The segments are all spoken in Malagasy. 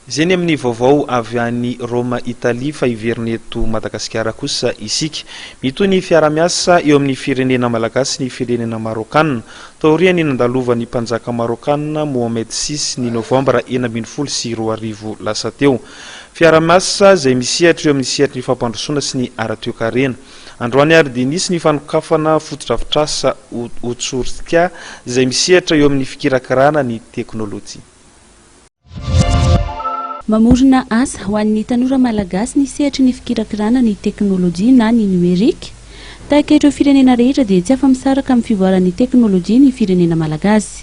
Zeny amin'ny vaovao avy any Roma Italia fa iverina eto Madagasikara kosa isika. Mitony fiara-miasa eo amin'ny firenena malagasy ny firenena Marokana. Taoriany nandalovan'ny mpanjaka Marokana Mohamed VI ny Novambra 2022 lasa teo. Fiara-miasa izay misehatra eo amin'ny sehatry ny fampandrosoana sy ny ara-toekarena. Androany ary dia nisy ny fanokafana fotodrafitrasa Otsorika izay misehatra eo amin'ny fikirakirana ny teknôlôjia. Mamorona asa ho an'ny tanora malagasy ny sehatry ny fikirakirana ny teknôlôjia na ny numerika. Tahaka ireo firenena rehetra dia tsy afa-misaraka amin'ny fivoaran'ny teknôlôjia ny firenena malagasy.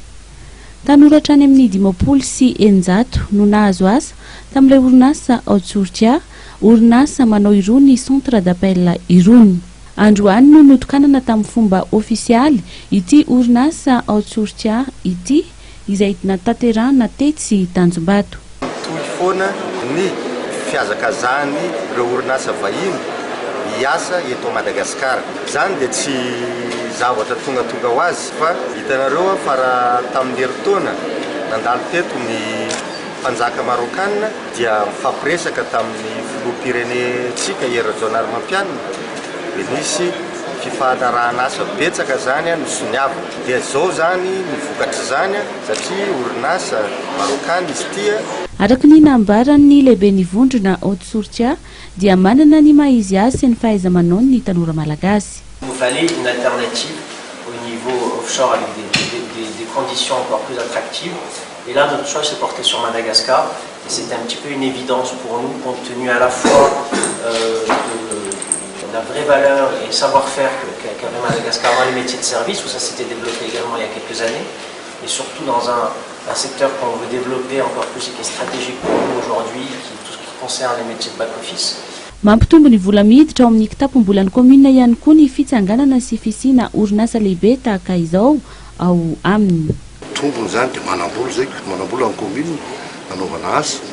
Tanora hatrany amin'ny 500 no nahazo asa tamin'ilay orinasa Otsorika, orinasa manao irony centre d'appel irony. Androany no notokanana tamin'ny fomba ofisialy ity orinasa Otsorika ity izay natanterahana tetsy Tanjombato. Fona ny fiazakazany ireo orinasa vahiny hiasa eto Madagasikara. Zany dia tsy zavatra tonga ho azy fa hitanareo fa raha tamin'ny herintaona nandalo teto ny mpanjaka Marokana dia mifampiresaka tamin'ny filoham-pirenentsika Erazonary Mampianina dia nisy fifahatarahana asa betsaka zany no soniavana. Dia zao zany ny vokatry zany satria orinasa Marokana izy tia. Araka ny nambaran'ny lehibe ny vondrona Otsorika dia manana ny maizy azy sy ny fahaiza-manaony ny tanora malagasy. Il fallait une alternative au niveau offshore avec des conditions encore plus attractives. Et là, notre choix s'est porté sur Madagascar. Et c'était un petit peu une évidence pour nous, compte tenu à la fois de la vraie valeur et savoir-faire qu'avait Madagascar dans les métiers de service, où ça s'était développé également il y a quelques années, et surtout dans un secteur qu'on veut développer encore plus et qui est stratégique pour nous aujourd'hui, tout ce qui concerne les métiers de back-office. Mampitombo ny vola miditra ao amin'ny kitapom-bolan'ny komina ihany koa ny fitsanganana sy fisiana orinasa lehibe tahaka izao ao aminy. Tombony zany dia manam-bola zay, manam-bola amin'ny komina nanaovana asa,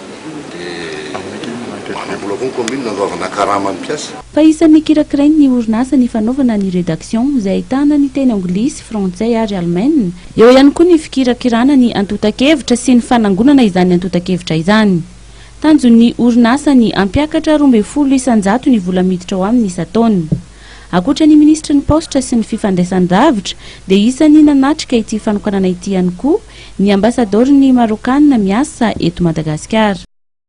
dia manam-bola koa ny komina nanaovana karama ny mpiasa. Fa isan'ny kirakirainy ny orinasa ny fanaovana ny rédaction izay ahitana ny teny anglisy, frantsay ary alemaina. Eo ihany koa ny fikirakirana ny antotan-kevitra sy ny fanangonana izany antotan-kevitra izany. Tanjon'ny orinasa ny ampiakatra 12 isanjato ny vola miditra ao aminy isan-taona. Ankoatra ny ministra ny postra sy ny fifandraisan-davitra dia isan'ny nanatrika ity fanokanana ity ihany koa ny ambasadoriny Marokana miasa eto Madagasikara.